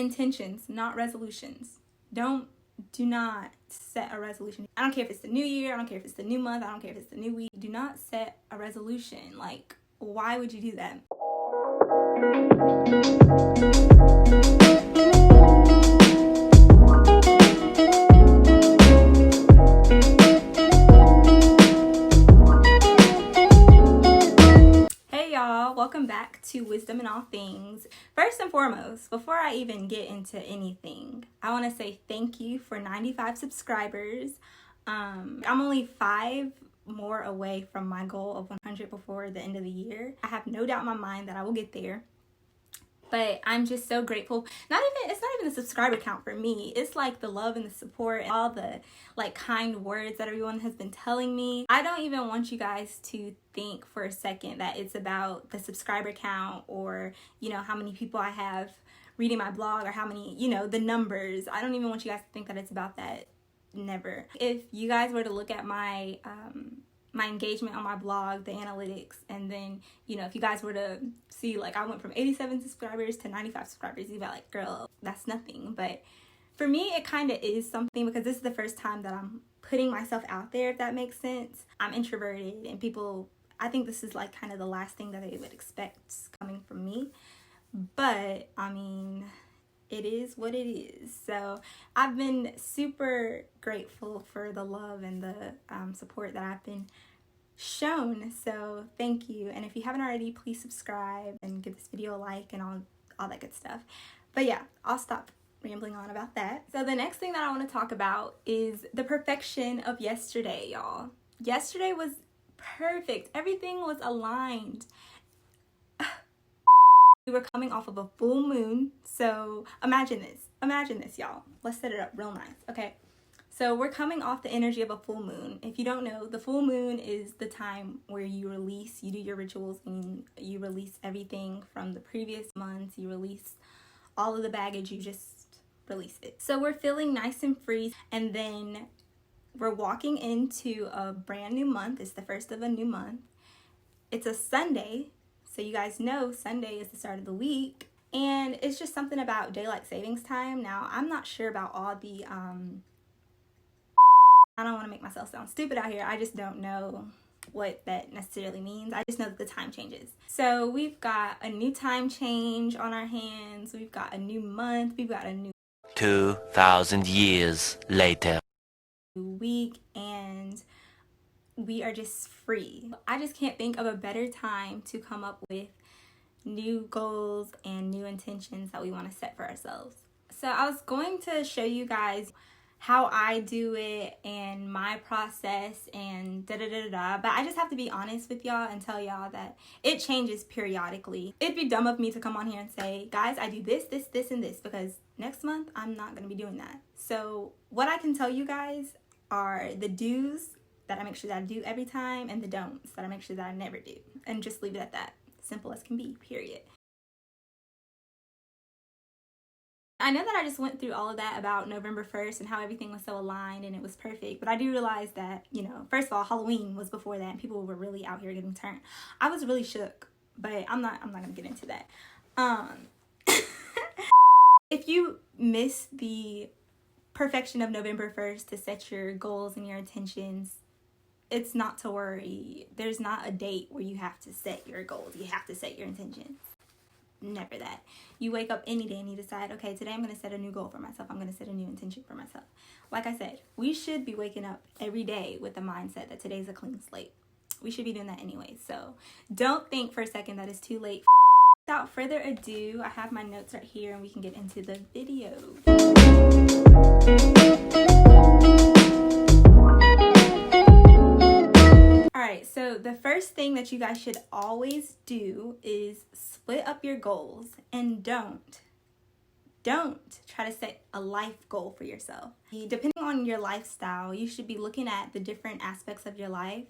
intentions, not resolutions. Do not set a resolution. I don't care if it's the new year, I don't care if it's the new month, I don't care if it's the new week. Do not set a resolution. Like, why would you do that? Welcome back to Wisdom in All Things. First and foremost, before I even get into anything, I want to say thank you for 95 subscribers. I'm only 5 more away from my goal of 100 before the end of the year. I have no doubt in my mind that I will get there. But I'm just so grateful. It's not even the subscriber count for me. It's like the love and the support and all the like kind words that everyone has been telling me. I don't even want you guys to think for a second that it's about the subscriber count or, you know, how many people I have reading my blog or how many, you know, the numbers. I don't even want you guys to think that it's about that. Never. If you guys were to look at my engagement on my blog, the analytics, and then, you know, if you guys were to see, like, I went from 87 subscribers to 95 subscribers, you'd be like, girl, that's nothing. But for me, it kind of is something because this is the first time that I'm putting myself out there, if that makes sense. I'm introverted, and people, I think this is like kind of the last thing that they would expect coming from me. But I mean, it is what it is. So I've been super grateful for the love and the support that I've been shown. So thank you. And if you haven't already, please subscribe and give this video a like and all that good stuff. But yeah, I'll stop rambling on about that. So the next thing that I want to talk about is the perfection of yesterday, y'all. Yesterday was perfect. Everything was aligned. We were coming off of a full moon. So imagine this, y'all. Let's set it up real nice. Okay. So we're coming off the energy of a full moon. If you don't know, the full moon is the time where you do your rituals and you release everything from the previous months. You release all of the baggage, you just release it. So we're feeling nice and free, and then we're walking into a brand new month. It's the first of a new month. It's a Sunday. So you guys know Sunday is the start of the week, and it's just something about daylight savings time. Now, I'm not sure about all the, I don't want to make myself sound stupid out here. I just don't know what that necessarily means. I just know that the time changes. So we've got a new time change on our hands. We've got a new month. We've got a new 2,000 years later. week, and we are just free. I just can't think of a better time to come up with new goals and new intentions that we want to set for ourselves. So I was going to show you guys how I do it and my process and but I just have to be honest with y'all and tell y'all that it changes periodically. It'd be dumb of me to come on here and say, guys, I do this, this, this, and this, because next month I'm not going to be doing that. So what I can tell you guys are the do's that I make sure that I do every time, and the don'ts that I make sure that I never do. And just leave it at that. Simple as can be, period. I know that I just went through all of that about November 1st and how everything was so aligned and it was perfect, but I do realize that, you know, first of all, Halloween was before that and people were really out here getting turned. I was really shook, but I'm not gonna get into that. If you miss the perfection of November 1st to set your goals and your intentions, it's not to worry. There's not a date where you have to set your goals. You have to set your intentions. Never that. You wake up any day and you decide, okay, today I'm going to set a new goal for myself. I'm going to set a new intention for myself. Like I said, we should be waking up every day with the mindset that today's a clean slate. We should be doing that anyway. So don't think for a second that it's too late. Without further ado, I have my notes right here and we can get into the video. Alright, so the first thing that you guys should always do is split up your goals, and don't try to set a life goal for yourself. Depending on your lifestyle, you should be looking at the different aspects of your life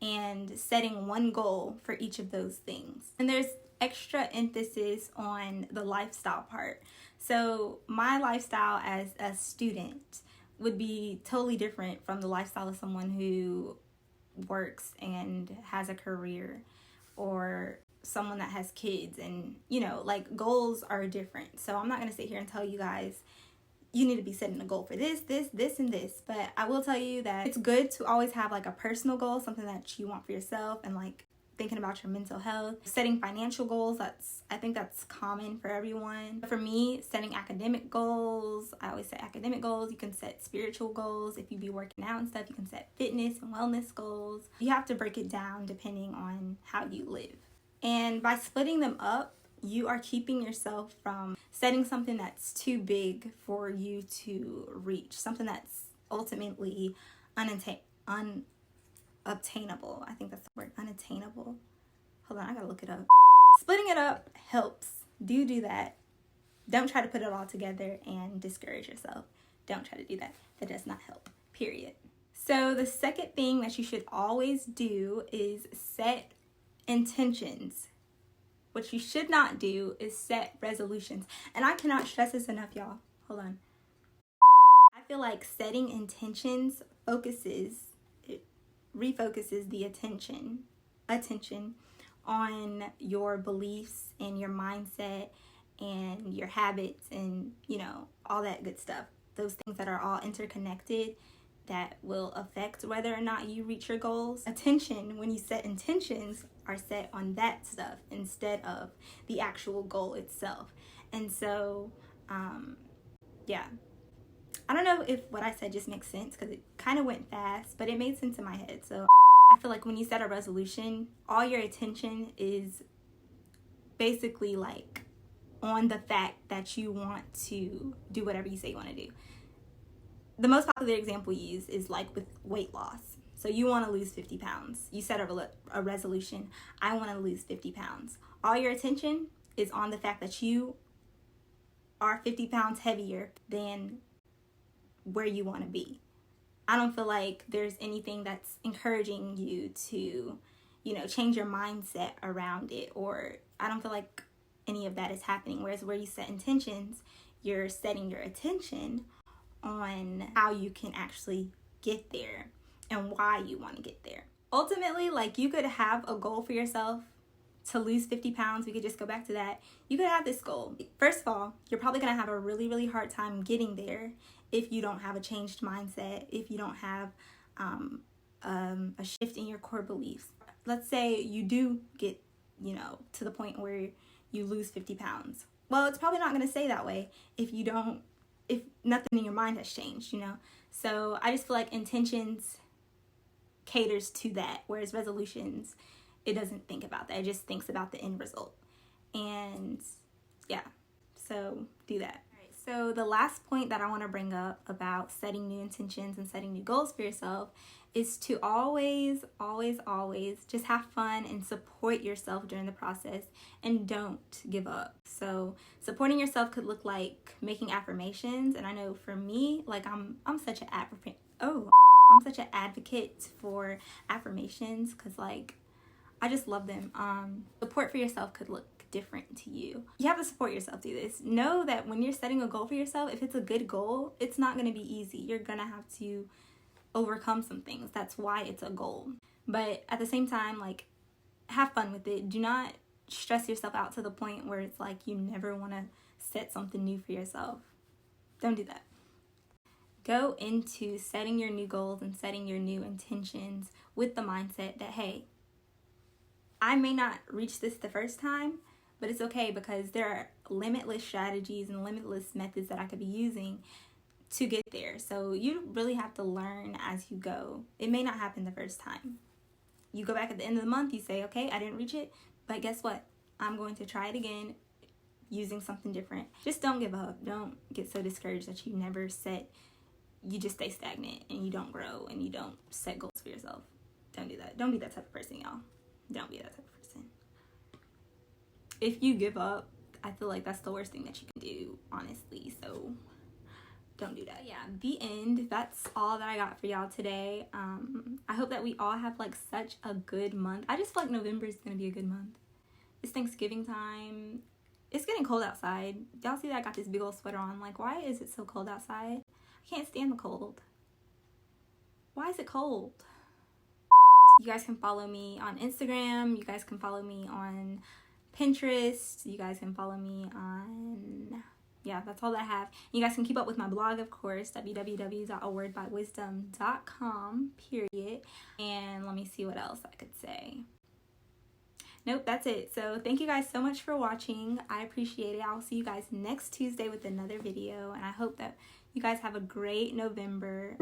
and setting one goal for each of those things. And there's extra emphasis on the lifestyle part. So my lifestyle as a student would be totally different from the lifestyle of someone who works and has a career, or someone that has kids, and you know, like, goals are different. So I'm not going to sit here and tell you guys you need to be setting a goal for this, and this. But I will tell you that it's good to always have like a personal goal, something that you want for yourself, and like thinking about your mental health. Setting financial goals, I think that's common for everyone. For me, setting academic goals, I always set academic goals. You can set spiritual goals. If you be working out and stuff, you can set fitness and wellness goals. You have to break it down depending on how you live. And by splitting them up, you are keeping yourself from setting something that's too big for you to reach, something that's ultimately unobtainable. I think that's the word, unattainable. Hold on, I gotta look it up. Splitting it up helps. Do that. Don't try to put it all together and discourage yourself. Don't try to do that. That does not help, period. So the second thing that you should always do is set intentions. What you should not do is set resolutions. And I cannot stress this enough, y'all. Hold on. I feel like setting intentions refocuses the attention on your beliefs and your mindset and your habits and, you know, all that good stuff. Those things that are all interconnected that will affect whether or not you reach your goals. Attention, when you set intentions, are set on that stuff instead of the actual goal itself. And so, yeah. I don't know if what I said just makes sense because it kind of went fast, but it made sense in my head. So I feel like when you set a resolution, all your attention is basically like on the fact that you want to do whatever you say you want to do. The most popular example used is like with weight loss. So you want to lose 50 pounds. You set a resolution. I want to lose 50 pounds. All your attention is on the fact that you are 50 pounds heavier than where you want to be. I don't feel like there's anything that's encouraging you to, you know, change your mindset around it, or I don't feel like any of that is happening. Whereas where you set intentions, you're setting your attention on how you can actually get there and why you want to get there. Ultimately, like, you could have a goal for yourself to lose 50 pounds. We could just go back to that. You could have this goal. First of all, you're probably going to have a really, really hard time getting there if you don't have a changed mindset, if you don't have a shift in your core beliefs. Let's say you do get, you know, to the point where you lose 50 pounds. Well, it's probably not going to stay that way if nothing in your mind has changed, you know? So I just feel like intentions caters to that, whereas resolutions, it doesn't think about that. It just thinks about the end result. And yeah, so do that. All right, so the last point that I want to bring up about setting new intentions and setting new goals for yourself is to always, always, always just have fun and support yourself during the process, and don't give up. So supporting yourself could look like making affirmations. And I know for me, like I'm such an advocate for affirmations because, like, I just love them. Support for yourself could look different to you. You have to support yourself through this. Know that when you're setting a goal for yourself, if it's a good goal, it's not going to be easy. You're going to have to overcome some things. That's why it's a goal. But at the same time, like, have fun with it. Do not stress yourself out to the point where it's like you never want to set something new for yourself. Don't do that. Go into setting your new goals and setting your new intentions with the mindset that, hey, I may not reach this the first time, but it's okay because there are limitless strategies and limitless methods that I could be using to get there. So you really have to learn as you go. It may not happen the first time. You go back at the end of the month, you say, okay, I didn't reach it, but guess what? I'm going to try it again using something different. Just don't give up. Don't get so discouraged that you just stay stagnant and you don't grow and you don't set goals for yourself. Don't do that. Don't be that type of person, y'all. Don't be that type of person. If you give up, I feel like that's the worst thing that you can do, honestly. So don't do that. Yeah, the end. That's all that I got for y'all today. I hope that we all have like such a good month. I just feel like November is gonna be a good month. It's Thanksgiving time. It's getting cold outside. Y'all see that I got this big old sweater on? Like, why is it so cold outside? I can't stand the cold. Why is it cold? You guys can follow me on Instagram. You guys can follow me on Pinterest. You guys can follow me on... yeah, that's all that I have. You guys can keep up with my blog, of course, www.awordbywisdom.com, period. And let me see what else I could say. Nope, that's it. So thank you guys so much for watching. I appreciate it. I'll see you guys next Tuesday with another video. And I hope that you guys have a great November.